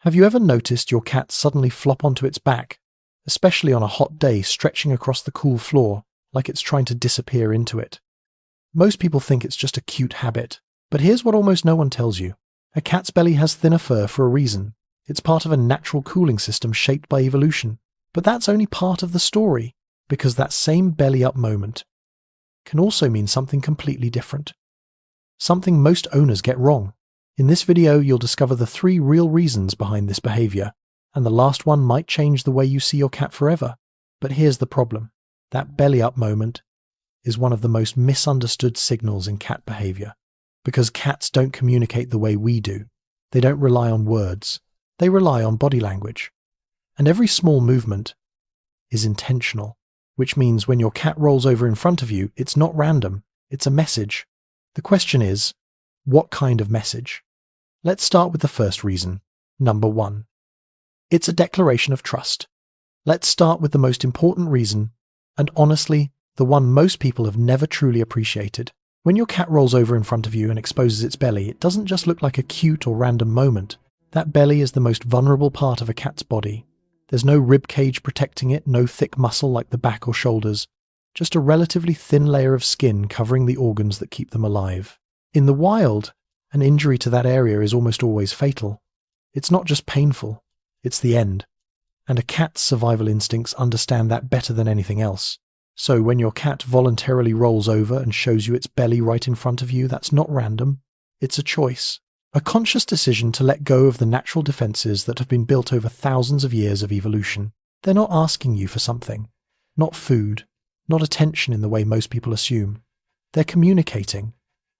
Have you ever noticed your cat suddenly flop onto its back, especially on a hot day, stretching across the cool floor like it's trying to disappear into it? Most people think it's just a cute habit, but here's what almost no one tells you. A cat's belly has thinner fur for a reason. It's part of a natural cooling system shaped by evolution. But that's only part of the story, because that same belly up moment can also mean something completely different. Something most owners get wrong. In this video, you'll discover the 3 real reasons behind this behavior, and the last one might change the way you see your cat forever. But here's the problem. That belly up moment is one of the most misunderstood signals in cat behavior, because cats don't communicate the way we do. They don't rely on words. They rely on body language. And every small movement is intentional, which means when your cat rolls over in front of you, it's not random, it's a message. The question is, what kind of message? Let's start with the first reason. Number 1. It's a declaration of trust. Let's start with the most important reason, and honestly, the one most people have never truly appreciated. When your cat rolls over in front of you and exposes its belly, it doesn't just look like a cute or random moment. That belly is the most vulnerable part of a cat's body. There's no rib cage protecting it, no thick muscle like the back or shoulders, just a relatively thin layer of skin covering the organs that keep them alive. In the wild, an injury to that area is almost always fatal. It's not just painful, it's the end. And a cat's survival instincts understand that better than anything else. So when your cat voluntarily rolls over and shows you its belly right in front of you, that's not random. It's a choice. A conscious decision to let go of the natural defenses that have been built over thousands of years of evolution. They're not asking you for something. Not food. Not attention in the way most people assume. They're communicating.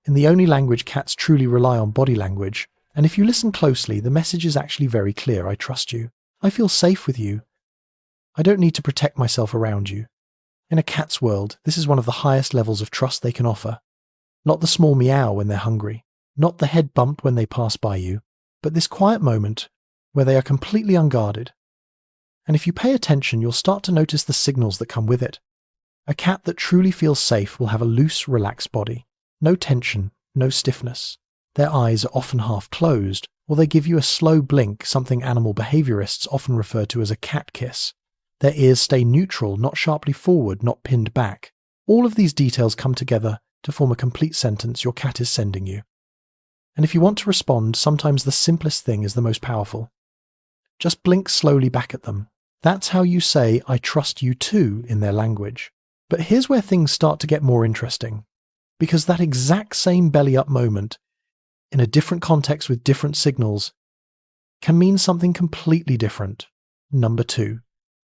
In the only language cats truly rely on, body language. And if you listen closely, the message is actually very clear. I trust you. I feel safe with you. I don't need to protect myself around you. In a cat's world, this is one of the highest levels of trust they can offer. Not the small meow when they're hungry. Not the head bump when they pass by you, but this quiet moment where they are completely unguarded. And if you pay attention, you'll start to notice the signals that come with it. A cat that truly feels safe will have a loose, relaxed body. No tension, no stiffness. Their eyes are often half closed, or they give you a slow blink, something animal behaviorists often refer to as a cat kiss. Their ears stay neutral, not sharply forward, not pinned back. All of these details come together to form a complete sentence your cat is sending you. And if you want to respond, sometimes the simplest thing is the most powerful. Just blink slowly back at them. That's how you say, "I trust you too," in their language. But here's where things start to get more interesting. Because that exact same belly up moment, in a different context with different signals, can mean something completely different. Number 2.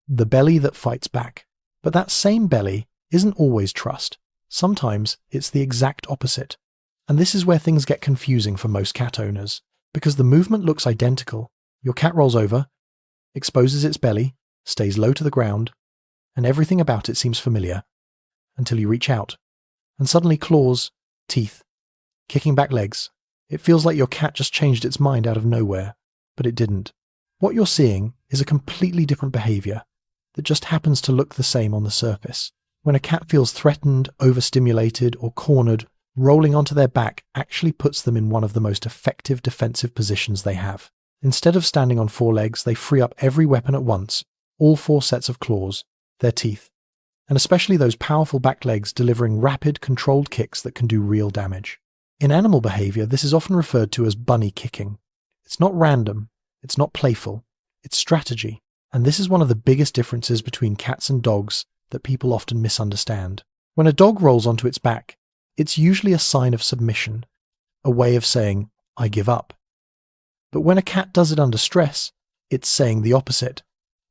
The belly that fights back. But that same belly isn't always trust. Sometimes it's the exact opposite. And this is where things get confusing for most cat owners, because the movement looks identical. Your cat rolls over, exposes its belly, stays low to the ground, and everything about it seems familiar, until you reach out, and suddenly claws, teeth, kicking back legs. It feels like your cat just changed its mind out of nowhere, but it didn't. What you're seeing is a completely different behavior that just happens to look the same on the surface. When a cat feels threatened, overstimulated, or cornered, rolling onto their back actually puts them in one of the most effective defensive positions they have. Instead of standing on 4 legs, they free up every weapon at once, all 4 sets of claws, their teeth, and especially those powerful back legs delivering rapid, controlled kicks that can do real damage. In animal behavior, this is often referred to as bunny kicking. It's not random, it's not playful, it's strategy. And this is one of the biggest differences between cats and dogs that people often misunderstand. When a dog rolls onto its back, it's usually a sign of submission, a way of saying, "I give up." But when a cat does it under stress, it's saying the opposite.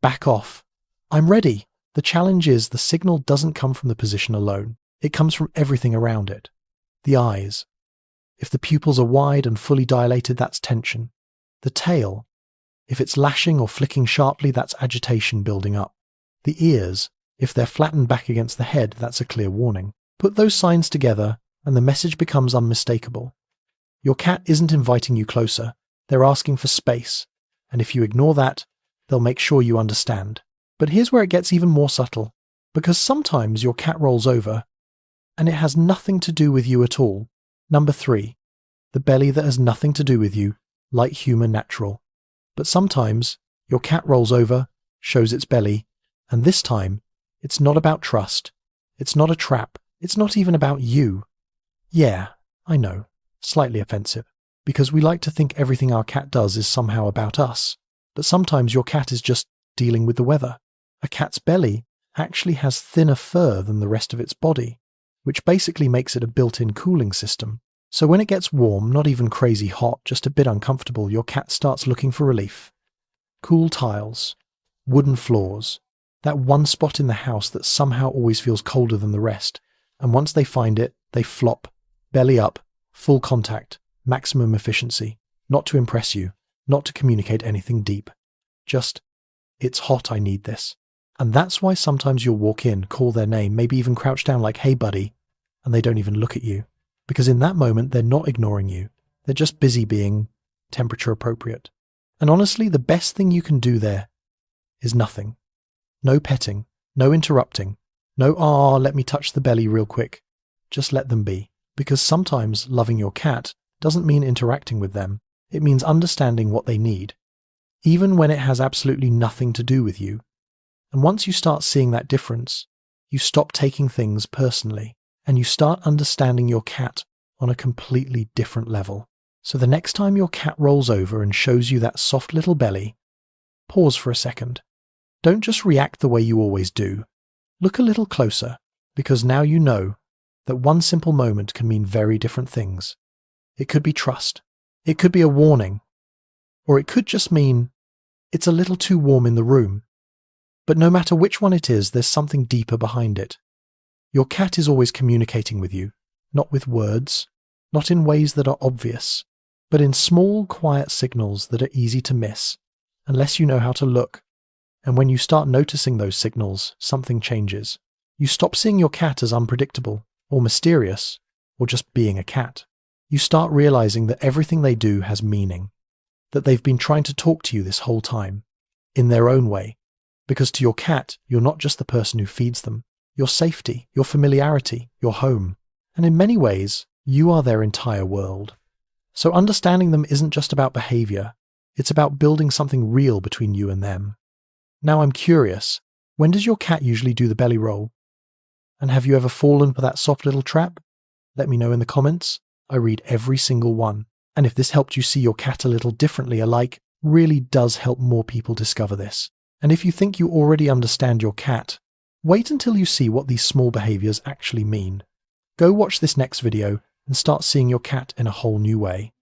Back off. I'm ready. The challenge is the signal doesn't come from the position alone. It comes from everything around it. The eyes. If the pupils are wide and fully dilated, that's tension. The tail. If it's lashing or flicking sharply, that's agitation building up. The ears. If they're flattened back against the head, that's a clear warning. Put those signs together, and the message becomes unmistakable. Your cat isn't inviting you closer. They're asking for space. And if you ignore that, they'll make sure you understand. But here's where it gets even more subtle. Because sometimes your cat rolls over, and it has nothing to do with you at all. Number 3. The belly that has nothing to do with you, like human natural. But sometimes your cat rolls over, shows its belly, and this time it's not about trust. It's not a trap. It's not even about you. Yeah, I know, slightly offensive, because we like to think everything our cat does is somehow about us. But sometimes your cat is just dealing with the weather. A cat's belly actually has thinner fur than the rest of its body, which basically makes it a built-in cooling system. So when it gets warm, not even crazy hot, just a bit uncomfortable, your cat starts looking for relief. Cool tiles, wooden floors, that one spot in the house that somehow always feels colder than the rest. And once they find it, they flop, belly up, full contact, maximum efficiency, not to impress you, not to communicate anything deep. Just, it's hot, I need this. And that's why sometimes you'll walk in, call their name, maybe even crouch down like, hey buddy, and they don't even look at you. Because in that moment, they're not ignoring you. They're just busy being temperature appropriate. And honestly, the best thing you can do there is nothing. No petting, no interrupting, no, let me touch the belly real quick. Just let them be. Because sometimes loving your cat doesn't mean interacting with them. It means understanding what they need, even when it has absolutely nothing to do with you. And once you start seeing that difference, you stop taking things personally, and you start understanding your cat on a completely different level. So the next time your cat rolls over and shows you that soft little belly, pause for a second. Don't just react the way you always do. Look a little closer, because now you know that one simple moment can mean very different things. It could be trust. It could be a warning. Or it could just mean it's a little too warm in the room. But no matter which one it is, there's something deeper behind it. Your cat is always communicating with you, not with words, not in ways that are obvious, but in small, quiet signals that are easy to miss, unless you know how to look. And when you start noticing those signals, something changes. You stop seeing your cat as unpredictable, or mysterious, or just being a cat. You start realizing that everything they do has meaning, that they've been trying to talk to you this whole time, in their own way, because to your cat, you're not just the person who feeds them. Your safety, your familiarity, your home. And in many ways, you are their entire world. So understanding them isn't just about behavior, it's about building something real between you and them. Now I'm curious, when does your cat usually do the belly roll? And have you ever fallen for that soft little trap? Let me know in the comments. I read every single one. And if this helped you see your cat a little differently, a like really does help more people discover this. And if you think you already understand your cat, wait until you see what these small behaviors actually mean. Go watch this next video and start seeing your cat in a whole new way.